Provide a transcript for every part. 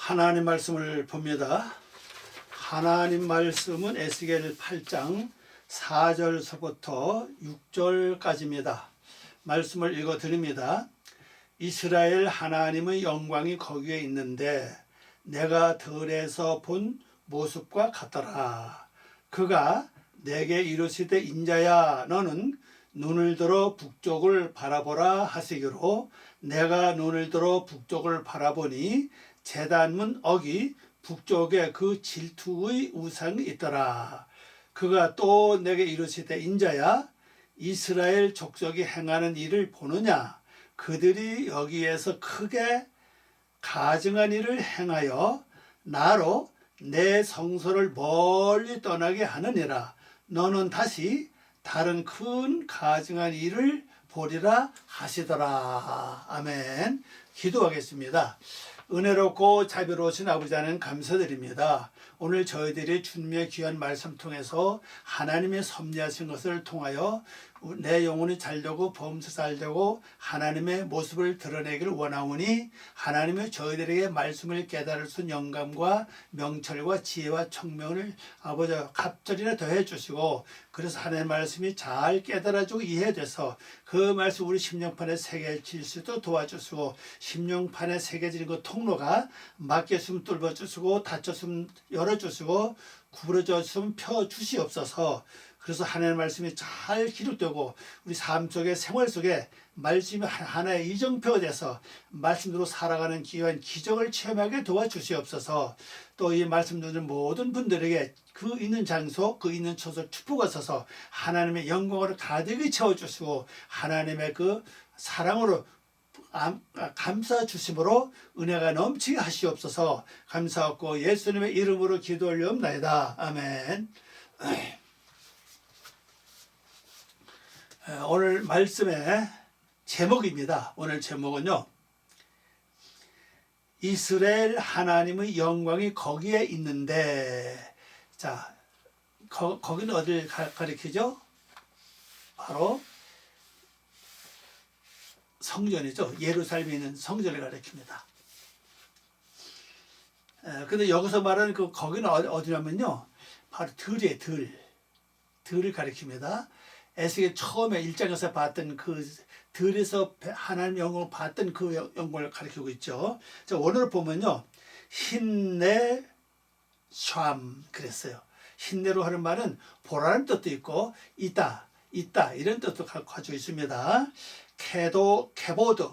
하나님 말씀을 봅니다. 하나님 말씀은 에스겔 8장 4절서부터 6절까지입니다. 말씀을 읽어 드립니다. 이스라엘 하나님의 영광이 거기에 있는데 내가 들에서 본 모습과 같더라. 그가 내게 이르시되 인자야 너는 눈을 들어 북쪽을 바라보라 하시기로 내가 눈을 들어 북쪽을 바라보니 제단문 어기 북쪽에 그 질투의 우상이 있더라. 그가 또 내게 이르시되 인자야 이스라엘 족속이 행하는 일을 보느냐. 그들이 여기에서 크게 가증한 일을 행하여 나로 내 성소를 멀리 떠나게 하느니라. 너는 다시 다른 큰 가증한 일을 보리라 하시더라. 아멘. 기도하겠습니다. 은혜롭고 자비로우신 아버지 하나님 감사드립니다. 오늘 저희들이 주님의 귀한 말씀 통해서 하나님의 섭리하신 것을 통하여 내 영혼이 잘되고 범사 잘되고 하나님의 모습을 드러내기를 원하오니 하나님의 저희들에게 말씀을 깨달을 수 있는 영감과 명철과 지혜와 청명을 아버지 갑절이나 더해 주시고 그래서 하나님의 말씀이 잘 깨달아지고 이해돼서 그 말씀 우리 심령판에 새겨질 수 있도록 도와주시고 심령판에 새겨지는 그 통로가 막혔으면 뚫어주시고 닫혔으면 열어주시고 구부러졌으면 펴주시옵소서. 그래서 하나님의 말씀이 잘 기록되고 우리 삶 속에 생활 속에 말씀이 하나의 이정표가 돼서 말씀대로 살아가는 귀한 기적을 체험하게 도와주시옵소서. 또 이 말씀 듣는 모든 분들에게 그 있는 장소 그 있는 처소를 축복하셔서 하나님의 영광으로 가득히 채워주시고 하나님의 그 사랑으로 감사 주심으로 은혜가 넘치게 하시옵소서. 감사하고 예수님의 이름으로 기도하옵나이다. 아멘. 오늘 말씀의 제목입니다. 오늘 제목은요. 이스라엘 하나님의 영광이 거기에 있는데 자, 거기는 어디를 가리키죠? 바로 성전이죠. 예루살렘에 있는 성전을 가리킵니다. 근데 여기서 말하는 거기는 어디냐면요. 바로 들이에요. 들을 가리킵니다. 에스겔 처음에 1장에서 봤던 그 들에서 하나님 영광을 봤던 그 영광을 가리키고 있죠. 자, 원어를 보면요. 흰내 샴 그랬어요. 흰내로 하는 말은 보라는 뜻도 있고 있다 이런 뜻도 가지고 있습니다. 케보드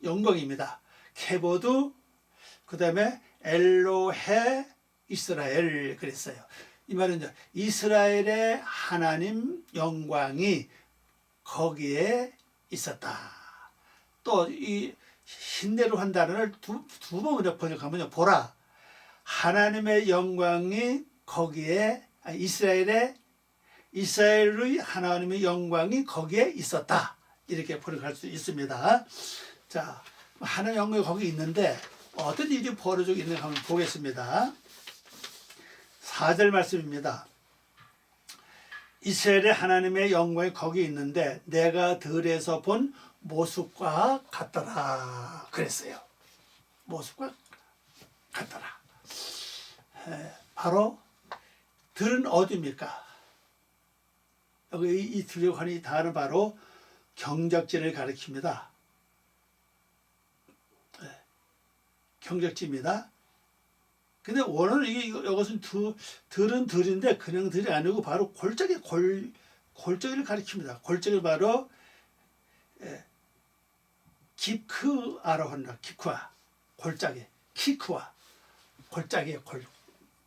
영광입니다. 케보드 그 다음에 엘로헤 이스라엘 그랬어요. 이 말은 이스라엘의 하나님 영광이 거기에 있었다. 또 이 흰내로 한 단어를 두 번으로 번역하면 보라. 하나님의 영광이 거기에 이스라엘의 하나님의 영광이 거기에 있었다. 이렇게 번역할 수 있습니다. 자, 하나님의 영광이 거기 있는데 어떤 일이 벌어지고 있는가 한번 보겠습니다. 4절 말씀입니다. 이스라엘의 하나님의 영광이 거기 있는데 내가 들에서 본 모습과 같더라 그랬어요. 모습과 같더라. 바로 들은 어디입니까? 여기 이 들이라고 하는 이 단어는 바로 경작지를 가리킵니다. 경작지입니다. 근데 원어는 이것은 들은 들인데 그냥 들이 아니고 바로 골짜기를 가리킵니다. 골짜기를 바로 깁크아라고 한다. 깁크아 골짜기 키크와 골짜기의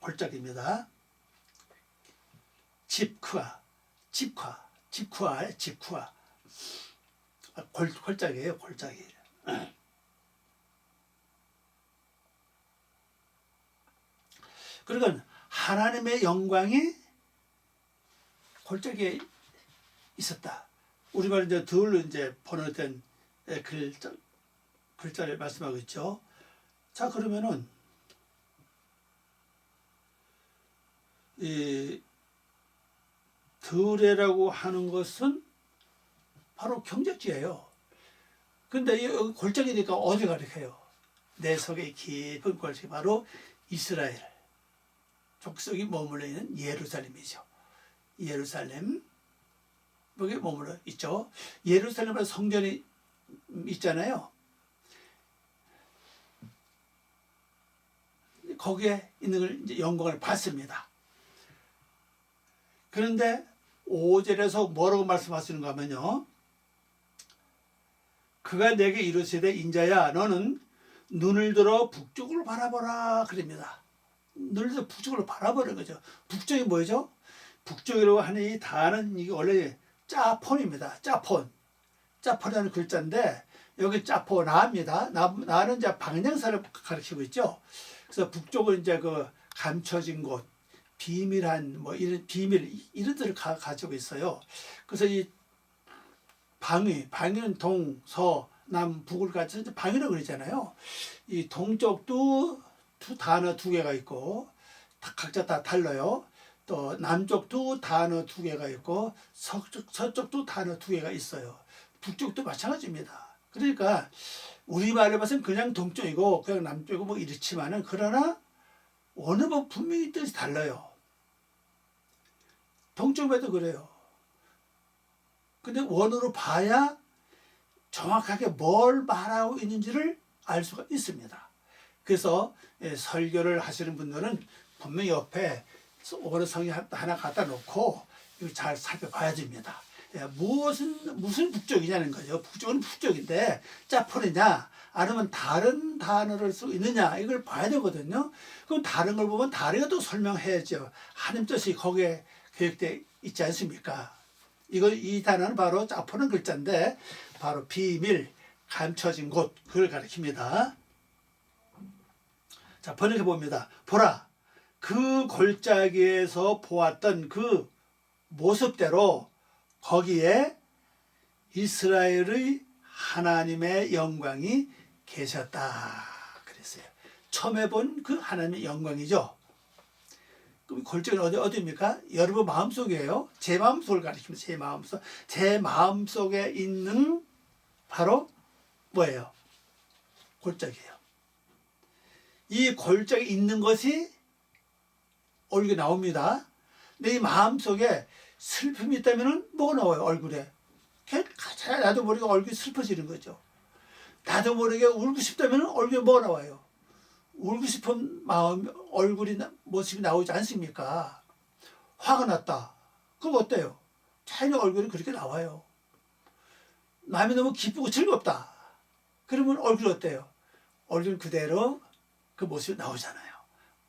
골짜기입니다. 집크아 골짜기예요. 골짜기. 그러니까 하나님의 영광이 골짜기에 있었다. 우리말로 이제 들로 이제 번역된 글자를 말씀하고 있죠. 자, 그러면은 이 들이라고 하는 것은 바로 경작지예요. 근데 이 골짜기니까 어디 가리켜요? 내 속에 깊은 골이 바로 이스라엘 족속이 머물러 있는 예루살렘이죠. 예루살렘 여기 머물러 있죠. 예루살렘에 성전이 있잖아요. 거기에 있는 걸 이제 영광을 받습니다. 그런데 5절에서 뭐라고 말씀하시는가 하면요. 그가 내게 이르시되 인자야 너는 눈을 들어 북쪽으로 바라보라 그럽니다. 눈을 들어 북쪽으로 바라보는 거죠. 북쪽이 뭐죠? 북쪽이라고 하는 이 단어는 이게 원래 짜폰입니다. 짜폰. 짜폰이라는 글자인데 여기 짜포나입니다. 나는 이제 방향사를 가리키고 있죠. 그래서 북쪽은 이제 그 감춰진 곳, 비밀한 뭐 이런 비밀 이런 데를 가지고 있어요. 그래서 이 방위는 동, 서, 남, 북을 같이 방위라고 그러잖아요. 이 동쪽도 단어 두 개가 있고 각자 다 달라요. 또 남쪽도 단어 두 개가 있고 서쪽도 단어 두 개가 있어요. 북쪽도 마찬가지입니다. 그러니까 우리말로 봐서는 그냥 동쪽이고 그냥 남쪽이고 뭐 이렇지만은 그러나 원어는 분명히 뜻이 달라요. 동쪽에도 그래요. 근데 원어로 봐야 정확하게 뭘 말하고 있는지를 알 수가 있습니다. 그래서 설교를 하시는 분들은 분명히 옆에 원어성이 하나 갖다 놓고 잘 살펴봐야 됩니다. 무슨 북쪽이냐는 거죠. 북쪽은 북쪽인데 짜포느냐 아니면 다른 단어를 쓰고 있느냐 이걸 봐야 되거든요. 그럼 다른 걸 보면 다르게 또 설명해야죠. 하나님 뜻이 거기에 계획되어 있지 않습니까? 이 단어는 바로 짜포는 글자인데 바로 비밀, 감춰진 곳 그걸 가리킵니다. 자, 번역해 봅니다. 보라, 그 골짜기에서 보았던 그 모습대로 거기에 이스라엘의 하나님의 영광이 계셨다 그랬어요. 처음에 본 그 하나님의 영광이죠. 그럼 골짜기는 어디입니까? 여러분 마음속이에요. 제 마음속을 가리킵니다. 제 마음속. 제 마음속에 있는 바로 뭐예요? 골짜기예요. 이 골짜기 있는 것이 얼굴에 나옵니다. 근데 이 마음속에 슬픔이 있다면 뭐가 나와요? 얼굴에. 나도 모르게 얼굴이 슬퍼지는 거죠. 나도 모르게 울고 싶다면 얼굴에 뭐가 나와요? 울고 싶은 마음, 얼굴이, 모습이 나오지 않습니까? 화가 났다. 그럼 어때요? 자연히 얼굴이 그렇게 나와요. 마음이 너무 기쁘고 즐겁다. 그러면 얼굴이 어때요? 얼굴 그대로 그 모습이 나오잖아요.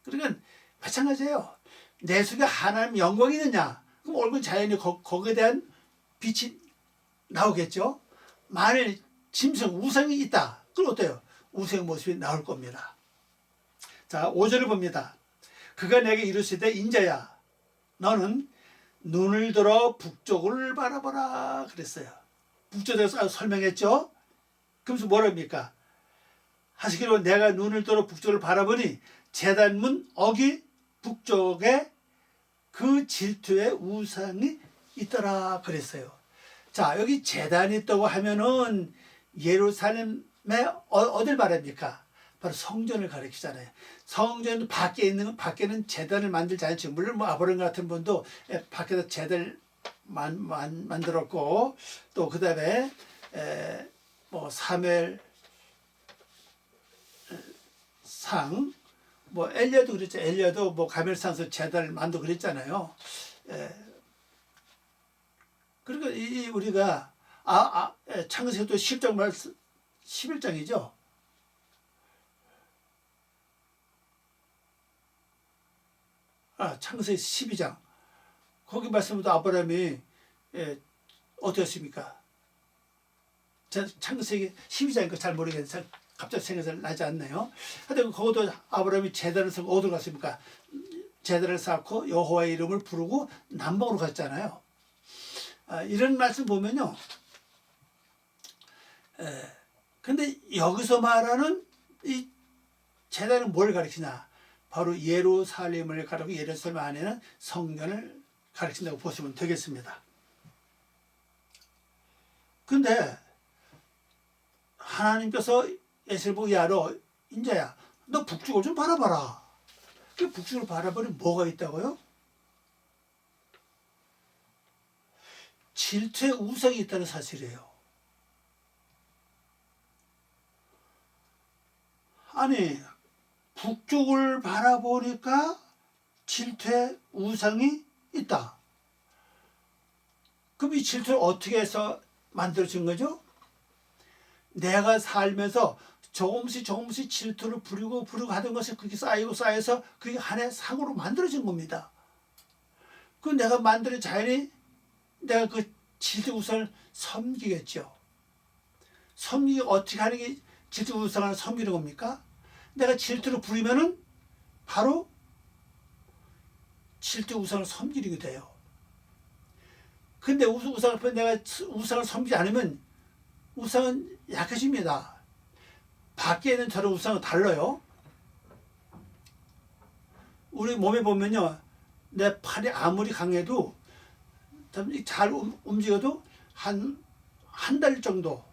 그러니까 마찬가지예요. 내 속에 하나님 영광이 있느냐? 그럼 얼굴 자연히 거기에 대한 빛이 나오겠죠? 만일 짐승, 우상이 있다. 그럼 어때요? 우상 모습이 나올 겁니다. 자, 5절을 봅니다. 그가 내게 이르시되 인자야 너는 눈을 들어 북쪽을 바라보라 그랬어요. 북쪽에서 설명했죠. 그러면서 뭐랍니까? 하시기로 내가 눈을 들어 북쪽을 바라보니 제단문 어기 북쪽에 그 질투의 우상이 있더라 그랬어요. 자, 여기 제단이 있다고 하면은 예루살렘에 어딜 말합니까? 바로 성전을 가리키잖아요. 성전 밖에 있는 밖에는 제단을 만들지 않죠. 물론 뭐 아브라함 같은 분도 밖에서 제단을 만들었고 또 그다음에 뭐 사무엘 상, 뭐 엘리야도 그랬죠. 엘리야도 뭐 가멜산에서 제단을 만들고 그랬잖아요. 그러니까 우리가 창세기도 10장 말씀 11장이죠. 창세기 12장 거기 말씀도 아브라함이 어떻습니까? 창세기 12장이니까 잘 모르겠는데 갑자기 생각이 나지 않네요. 하여튼 거기도 아브라함이 제단을 쌓고 어디로 갔습니까? 제단을 쌓고 여호와의 이름을 부르고 남방으로 갔잖아요. 이런 말씀 보면요. 근데 여기서 말하는 이 제단은 뭘 가리키냐? 바로 예루살렘을 가리키고 예루살렘 안에는 성전을 가리킨다고 보시면 되겠습니다. 근데 하나님께서 에스겔 보고 야로 인자야, 너 북쪽을 좀 바라봐라. 그 북쪽을 바라보니 뭐가 있다고요? 질투의 우상이 있다는 사실이에요. 아니, 북쪽을 바라보니까 질투의 우상이 있다. 그럼 이 질투를 어떻게 해서 만들어진 거죠? 내가 살면서 조금씩 질투를 부리고 하던 것이 그렇게 쌓여서 그게 하나의 상으로 만들어진 겁니다. 그 내가 만드는 자연이 내가 그 질투 우상을 섬기겠죠. 섬기기 어떻게 하는 게 질투 우상을 섬기는 겁니까? 내가 질투를 부리면은 바로 질투 우상을 섬기게 돼요. 근데 우상 앞에 내가 우상을 섬기지 않으면 우상은 약해집니다. 밖에 있는 저런 우상은 달라요. 우리 몸에 보면요, 내 팔이 아무리 강해도 잘 움직여도 한 달 정도,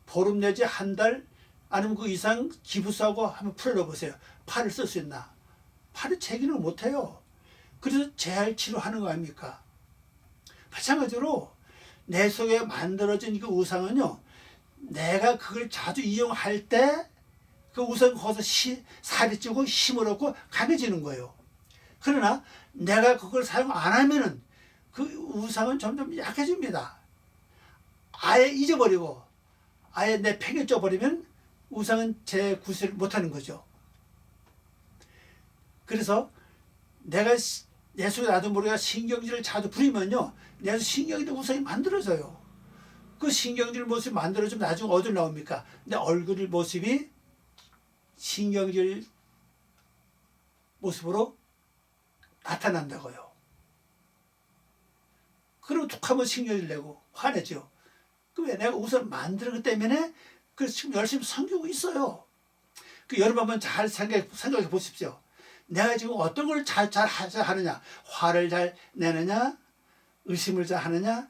보름 내지 한 달 아니면 그 이상 기부스하고 한번 풀어 보세요. 팔을 쓸 수 있나? 팔이 제 기능을 못해요. 그래서 재활 치료하는 거 아닙니까? 마찬가지로 내 속에 만들어진 그 우상은요, 내가 그걸 자주 이용할 때 그 우상 거기서 살이 찌고 힘을 얻고 강해지는 거예요. 그러나 내가 그걸 사용 안 하면은 그 우상은 점점 약해집니다. 아예 잊어버리고 아예 내 팽에 쪄버리면 우상은 재구실을 못하는 거죠. 그래서 내가 내 속에 나도 모르게 신경질을 자주 부리면요, 내 속에 신경질 우상이 만들어져요. 그 신경질 모습이 만들어지면 나중에 어디로 나옵니까? 내 얼굴 모습이 신경질 모습으로 나타난다고요. 그리고 툭 하면 신경질 내고 화내죠. 그 왜 내가 우상을 만들었기 때문에 그 지금 열심히 섬기고 있어요. 그 여러분 한번 잘 생각해 보십시오. 내가 지금 어떤 걸 잘 하느냐? 화를 잘 내느냐? 의심을 잘 하느냐?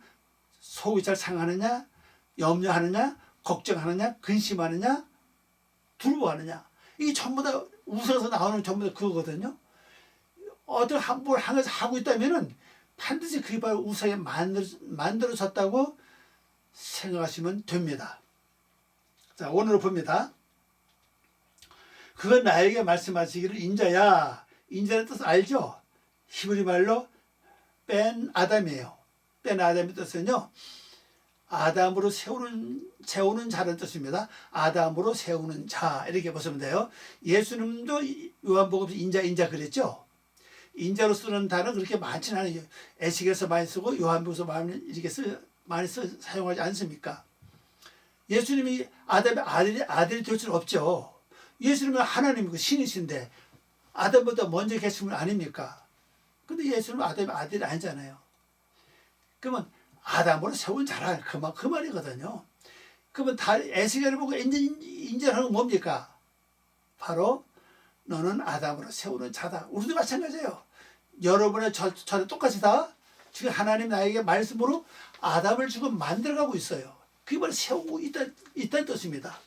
속이 잘 상하느냐? 염려하느냐? 걱정하느냐? 근심하느냐? 두려워하느냐? 이게 전부 다 우상에서 나오는 전부 다 그거거든요. 어떤 뭘 하면서 하고 있다면은 반드시 그게 바로 우상에 만들어졌다고 생각하시면 됩니다. 자, 오늘 봅니다. 그건 나에게 말씀하시기를 인자야. 인자의 뜻 알죠? 히브리 말로 뺀 아담이에요. 뺀 아담의 뜻은요, 아담으로 세우는 자라는 뜻입니다. 아담으로 세우는 자, 이렇게 보시면 돼요. 예수님도 요한복음에서 인자 그랬죠. 인자로 쓰는 단어는 그렇게 많지는 않아요. 에스겔서 많이 쓰고 요한복음에서 많이 사용하지 않습니까? 예수님이 아담의 아들이 될 수는 없죠. 예수님은 하나님이고 신이신데 아담보다 먼저 계신 분 아닙니까? 근데 예수님은 아담의 아들이 아니잖아요. 그러면 아담으로 세운 자라 그 말이거든요. 그러면 다 에스겔을 보고 인정하는 건 뭡니까? 바로 너는 아담으로 세우는 자다. 우리도 마찬가지예요. 여러분의 저도 똑같이 다 지금 하나님 나에게 말씀으로 아담을 지금 만들어가고 있어요. 그게 바로 세우고 있다는 뜻입니다.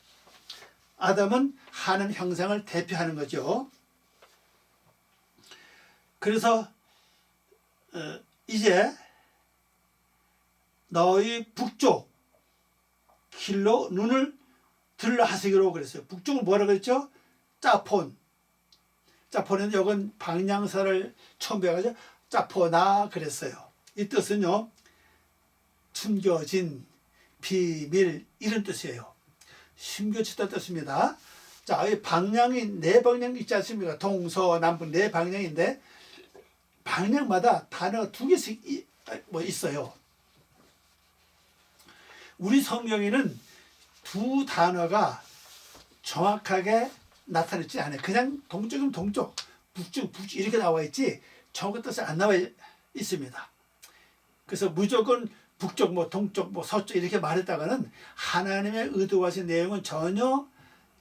아담은 하나님 형상을 대표하는 거죠. 그래서 이제 너희 북쪽 길로 눈을 들러 하시기로 그랬어요. 북쪽은 뭐라 그랬죠? 짜폰. 짜폰은 여건 방향사를 처음 배워가지고 짜포나 그랬어요. 이 뜻은요, 숨겨진 비밀 이런 뜻이에요. 숨겨졌다는 뜻입니다. 자, 이 방향이 네 방향이 있지 않습니까? 동서남북 네 방향인데 방향마다 단어가 두 개씩 있어요. 우리 성경에는 두 단어가 정확하게 나타나지 않아요. 그냥 동쪽이면 동쪽, 북쪽 이렇게 나와 있지 정확한 뜻이 안 나와 있습니다. 그래서 무조건 북쪽, 동쪽, 서쪽 이렇게 말했다가는 하나님의 의도하신 내용은 전혀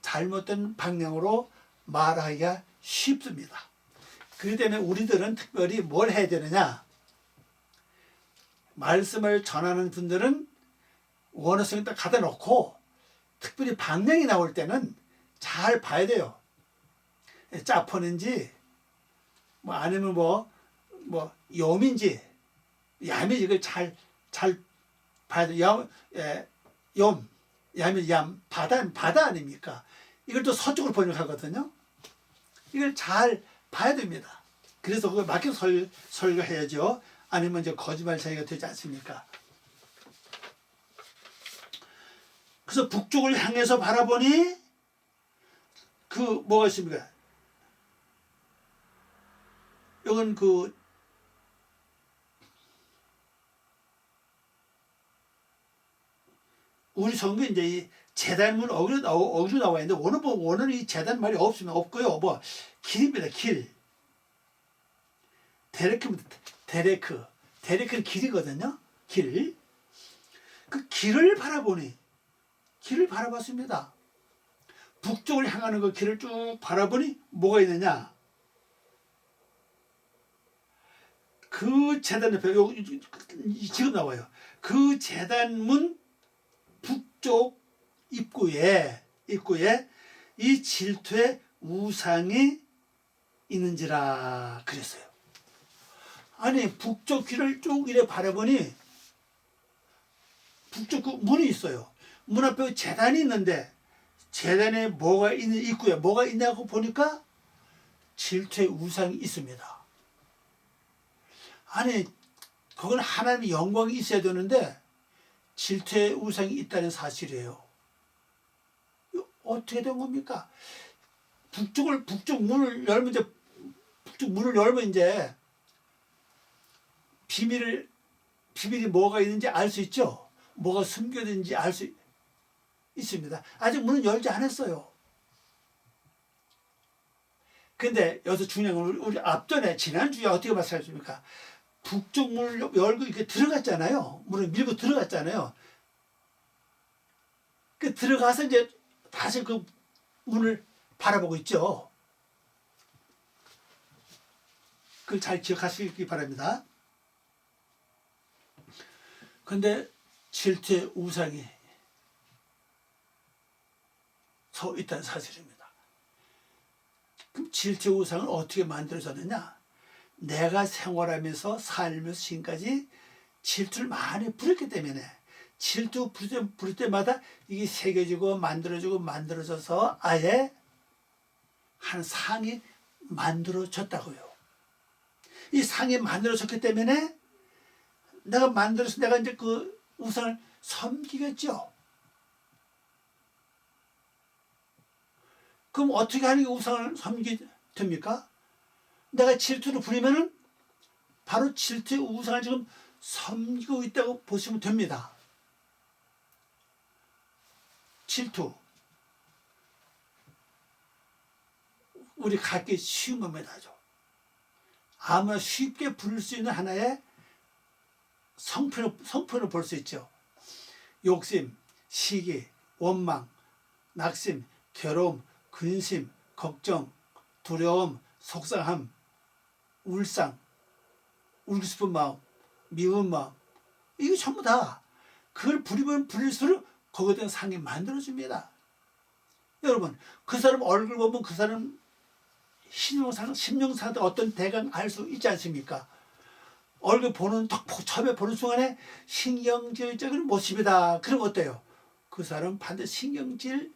잘못된 방향으로 말하기가 쉽습니다. 그렇기 때문에 우리들은 특별히 뭘 해야 되느냐? 말씀을 전하는 분들은 원어성을 딱 갖다 놓고 특별히 방향이 나올 때는 잘 봐야 돼요. 짜포인지 뭐 아니면 뭐 염인지 얌인지 이걸 잘 봐야 돼요. 얌 바다 아닙니까? 이걸 또 서쪽으로 번역하거든요. 이걸 잘 봐야 됩니다. 그래서 그걸 맞게 설교해야죠. 아니면 이제 거짓말 자기가 되지 않습니까? 그래서 북쪽을 향해서 바라보니 그 뭐가 있습니까? 이건 우리 성경 이제 이 제단문 어기로 나와 있는데 오늘은 이 제단 말이 없고요. 뭐 길입니다. 길. 데레크는 길이거든요. 길. 그 길을 바라봤습니다. 북쪽을 향하는 그 길을 쭉 바라보니 뭐가 있느냐? 그 제단 옆에 지금 나와요. 그 제단문 북쪽 입구에 이 질투의 우상이 있는지라 그랬어요. 아니 북쪽 길을 쭉 이래 바라보니 북쪽 그 문이 있어요. 문 앞에 제단이 있는데 제단에 뭐가 있는 입구에 뭐가 있냐고 보니까 질투의 우상이 있습니다. 아니 그건 하나님의 영광이 있어야 되는데 질투의 우상이 있다는 사실이에요. 어떻게 된 겁니까? 북쪽 문을 열면 이제 비밀이 뭐가 있는지 알 수 있죠. 뭐가 숨겨진지 알 수 있습니다. 아직 문은 열지 않았어요. 근데 여기서 중요한 건 우리 앞전에 지난주에 어떻게 말씀하셨습니까? 북쪽 문을 열고 이렇게 들어갔잖아요. 문을 밀고 들어갔잖아요. 그 들어가서 이제 다시 그 문을 바라보고 있죠. 그걸 잘 기억하시기 바랍니다. 근데 질투의 우상이 서 있다는 사실입니다. 그럼 질투의 우상은 어떻게 만들어졌느냐? 내가 생활하면서 살면서 지금까지 질투를 많이 부렸기 때문에 질투 부릴 때마다 이게 새겨지고 만들어져서 아예 한 상이 만들어졌다고요. 이 상이 만들어졌기 때문에 내가 이제 그 우상을 섬기겠죠. 그럼 어떻게 하는 게 우상을 섬기게 됩니까? 내가 질투를 부리면은 바로 질투의 우상을 지금 섬기고 있다고 보시면 됩니다. 질투. 우리 갖기 쉬운 겁니다. 아무나 쉽게 부를 수 있는 하나의 성품을 볼 수 있죠. 욕심, 시기, 원망, 낙심, 괴로움, 근심, 걱정, 두려움, 속상함, 울상, 울고 싶은 마음, 미운 마음, 이거 전부 다 그걸 부리면 부릴수록 거기에 대한 상이 만들어집니다. 여러분, 그 사람 얼굴 보면 그 사람 심령상한테 어떤 대강 알 수 있지 않습니까? 얼굴 처음에 보는 순간에 신경질적인 모습이다. 그럼 어때요? 그 사람은 반드시 신경질을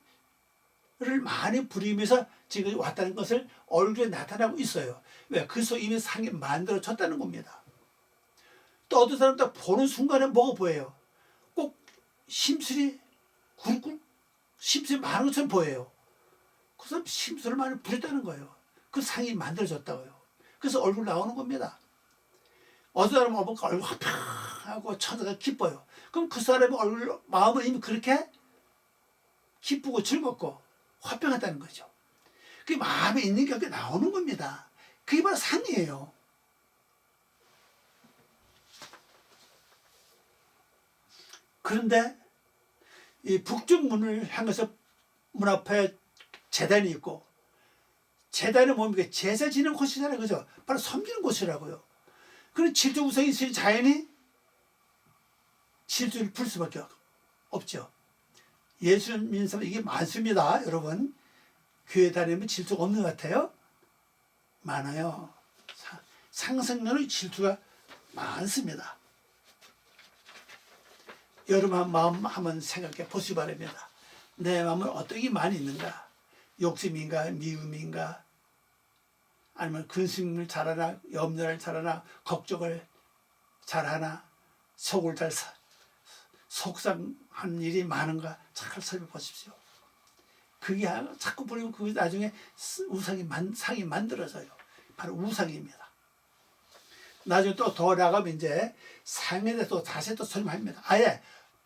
많이 부리면서 지금 왔다는 것을 얼굴에 나타나고 있어요. 왜? 그 속에 이미 상이 만들어졌다는 겁니다. 또 어떤 사람 딱 보는 순간에 뭐가 보여요? 꼭 심술이 심술이 많은 것처럼 보여요. 그 사람 심술을 많이 부렸다는 거예요. 그 상이 만들어졌다고요. 그래서 얼굴 나오는 겁니다. 어떤 사람은 얼굴 화평하고 천사가 기뻐요. 그럼 그 사람의 마음은 이미 그렇게 기쁘고 즐겁고 화평하다는 거죠. 그게 마음에 있는 게 나오는 겁니다. 그게 바로 상이에요. 그런데 이 북쪽 문을 향해서 문 앞에 제단이 있고, 제단은 뭡니까? 제사 지는 곳이잖아요. 그죠? 바로 섬기는 곳이라고요. 그런 질투 우상이 있으니 자연히 질투를 풀 수밖에 없죠. 예수 믿는 사람 이게 많습니다. 여러분. 교회 다니면 질투가 없는 것 같아요? 많아요. 상승률의 질투가 많습니다. 여러분 마음 한번 생각해 보시기 바랍니다. 내 마음은 어떤 게 많이 있는가? 욕심인가? 미움인가? 아니면 근심을 잘하나? 염려를 잘하나? 걱정을 잘하나? 속을 잘 속상한 일이 많은가? 잘 살펴보십시오. 그게 자꾸 버리면 그게 나중에 상이 만들어져요. 바로 우상입니다. 나중에 또 더 나가면 이제 상에 대해서 다시 또 설명합니다. 아예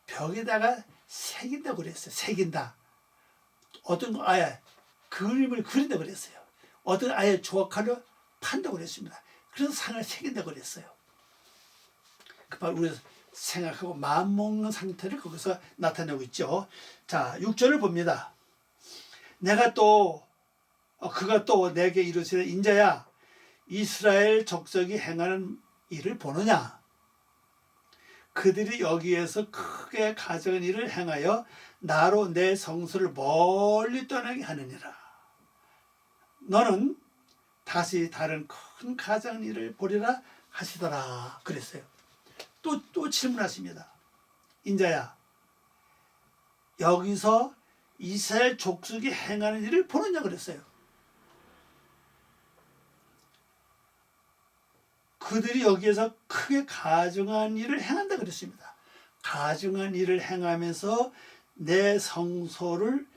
벽에다가 새긴다고 그랬어요. 새긴다. 어떤 거 아예 그림을 그린다고 그랬어요. 어떤 아예 조각하려 판다고 그랬습니다. 그래서 상을 새긴다고 그랬어요. 바로 우리가 생각하고 마음먹는 상태를 거기서 나타내고 있죠. 자, 6절을 봅니다. 그가 또 내게 이르시되 인자야 이스라엘 족속이 행하는 일을 보느냐? 그들이 여기에서 크게 가져온 일을 행하여 나로 내 성소를 멀리 떠나게 하느니라. 너는 다시 다른 큰 가장 일을 보리라 하시더라 그랬어요. 또 질문하십니다. 인자야 여기서 이스라엘 족속이 행하는 일을 보느냐 그랬어요. 그들이 여기에서 크게 가증한 일을 행한다 그랬습니다. 가증한 일을 행하면서 내 성소를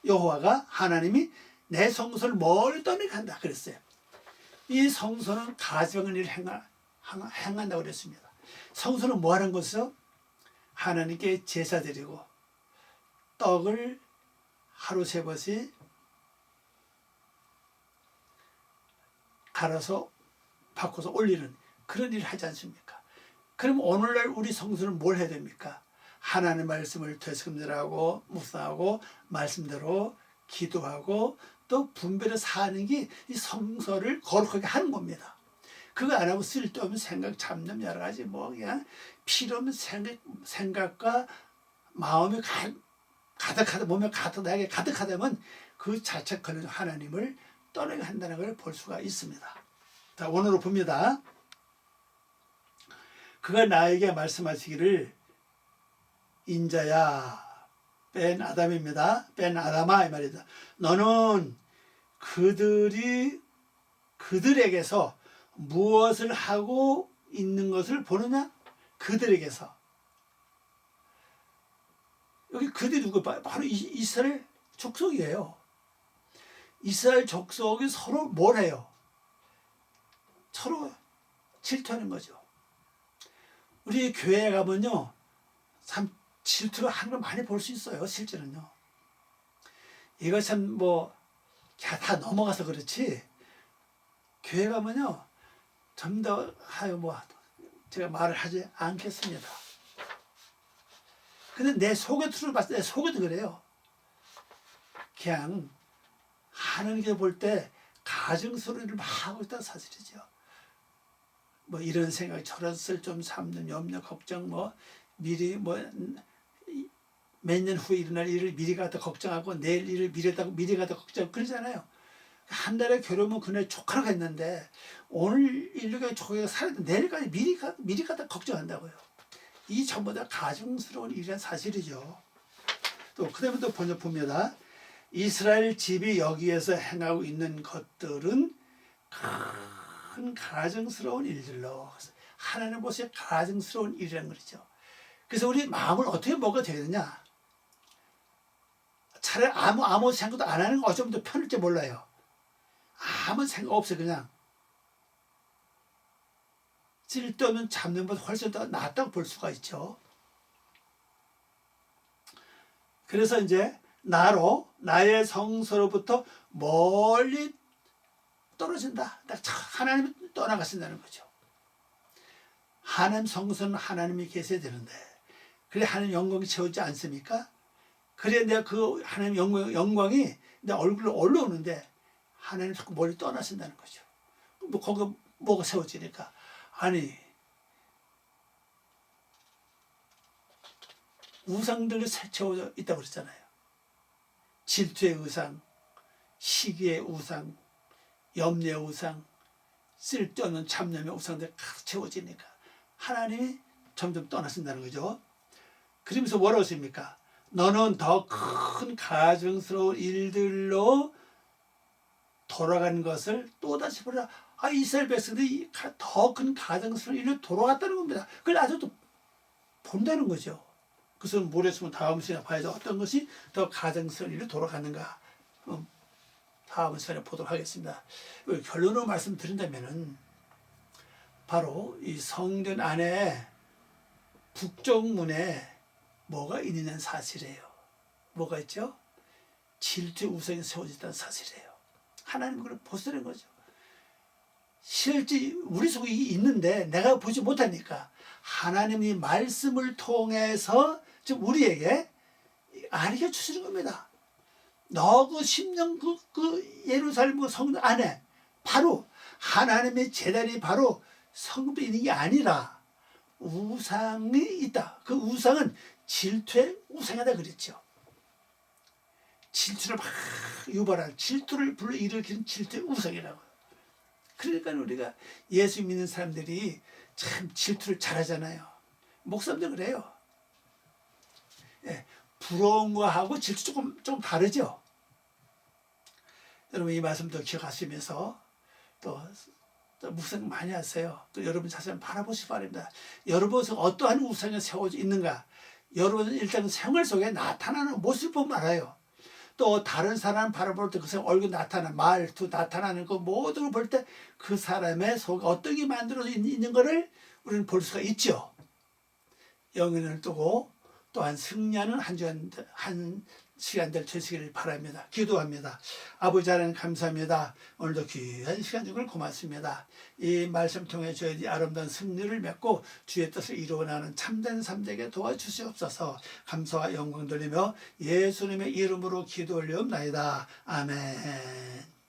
여호와가 하나님이 내 성소를 멀리 떠나게 한다 그랬어요. 이 성소는 가증한 일을 행한다고 그랬습니다. 성소는 뭐 하는 것이요? 하나님께 제사 드리고 떡을 하루 세 번씩 갈아서 바꿔서 올리는 그런 일을 하지 않습니까? 그럼 오늘날 우리 성수는 뭘 해야 됩니까? 하나님의 말씀을 되새김질하고 묵상하고 말씀대로 기도하고 또 분별해 사는 게 이 성서를 거룩하게 하는 겁니다. 그거 안 하고 쓸데없는 생각, 잡념 여러 가지 뭐 그냥 필요 없는 생각과 마음이 가득하다 몸에 가득하다면 그 자체 그는 하나님을 떠나게 한다는 걸 볼 수가 있습니다. 자, 오늘로 봅니다. 그가 나에게 말씀하시기를 인자야 벤 아담입니다. 벤 아담아 이 말이다. 너는 그들에게서 무엇을 하고 있는 것을 보느냐? 그들에게서. 여기 그들이 누구? 바로 이스라엘 족속이에요. 이스라엘 족속이 서로 뭘 해요? 서로 질투하는 거죠. 우리 교회에 가면요, 참 질투를 하는 걸 많이 볼 수 있어요. 실제는요. 이거 참 다 넘어가서 그렇지. 교회 가면요, 좀 더 제가 말을 하지 않겠습니다. 근데 내 속에도 봤을 때 내 속에도 그래요. 그냥 하나님께 볼 때 가증스러운 일을 하고 있다는 사실이죠. 이런 생각, 저런 쓸데없는 삼는 염려, 걱정, 미리 몇 년 후에 일어날 일을 미리 갖다 걱정하고 내일 일을 미리 갖다 걱정하고 그러잖아요. 한 달에 결혼하면 그날 조카라고 했는데 오늘 일요일에 조카가 살아도 내일까지 미리 갖다 걱정한다고요. 이 전부 다 가증스러운 일이란 사실이죠. 또 그다음에 또 먼저 봅니다. 이스라엘 집이 여기에서 행하고 있는 것들은 큰 가증스러운 일들로 하나님 보시기에 가증스러운 일이라는 거죠. 그래서 우리 마음을 어떻게 먹어야 되느냐? 차라리 아무 생각도 안 하는 거 어쩌면 더 편할지 몰라요. 아무 생각 없어요. 그냥 쓸데없는 잡는 것보다 훨씬 더 낫다고 볼 수가 있죠. 그래서 이제 나의 성소로부터 멀리 떨어진다. 하나님이 떠나가신다는 거죠. 하나님 성소는 하나님이 계셔야 되는데 그래 하나님 영광이 채우지 않습니까? 그래 내가 그 하나님 영광이 내 얼굴로 올라오는데 하나님 자꾸 멀리 떠나신다는 거죠. 거기 뭐가 세워지니까 아니 우상들로 채워져 있다고 그랬잖아요. 질투의 우상, 시기의 우상, 염려의 우상, 쓸데없는 잡념의 우상들 가득 채워지니까 하나님이 점점 떠나신다는 거죠. 그러면서 뭐라고 했습니까? 너는 더 큰 가증스러운 일들로 돌아간 것을 또다시 보라. 이스라엘 백성들이 더 큰 가증스러운 일로 돌아갔다는 겁니다. 그걸 아직도 본다는 거죠. 그것은 모르겠으면 다음 시간에 봐야죠. 어떤 것이 더 가증스러운 일로 돌아가는가. 다음 시간에 보도록 하겠습니다. 결론으로 말씀드린다면은 바로 이 성전 안에 북쪽 문에 뭐가 있느냐는 사실이에요. 뭐가 있죠? 질투의 우상이 세워졌다는 사실이에요. 하나님은 그걸 벗어낸 거죠. 실제 우리 속에 있는데 내가 보지 못하니까 하나님이 말씀을 통해서 지금 우리에게 알려 주시는 겁니다. 너 그 10년 그 예루살렘 성전 안에 바로 하나님의 제단이 바로 성전에 있는 게 아니라 우상이 있다. 그 우상은 질투의 우상이다 그랬죠. 질투를 막 유발하는, 질투를 불러일으키는 질투의 우상이라고요. 그러니까 우리가 예수 믿는 사람들이 참 질투를 잘하잖아요. 목사님도 그래요. 예, 부러운 거하고 질투 조금 다르죠. 여러분 이 말씀도 기억하시면서 또 묵상 많이 하세요. 또 여러분 자신을 바라보시기 바랍니다. 여러분은 어떠한 우상이 세워져 있는가? 여러분은 일단 생활 속에 나타나는 모습을 보면 알아요. 또 다른 사람 바라볼 때 그 사람 얼굴 나타나는 말투 나타나는 그 모든 걸 볼 때 그 사람의 속에 어떤 게 만들어져 있는 것을 우리는 볼 수가 있죠. 영혼을 두고 또한 승리하는 한 시간들 되시기를 바랍니다. 기도합니다. 아버지 하나님 감사합니다. 오늘도 귀한 시간 주길 고맙습니다. 이 말씀 통해 저희들이 아름다운 승리를 맺고 주의 뜻을 이루어나가는 참된 삶 되게 도와주시옵소서. 감사와 영광 돌리며 예수님의 이름으로 기도 올리옵나이다. 아멘.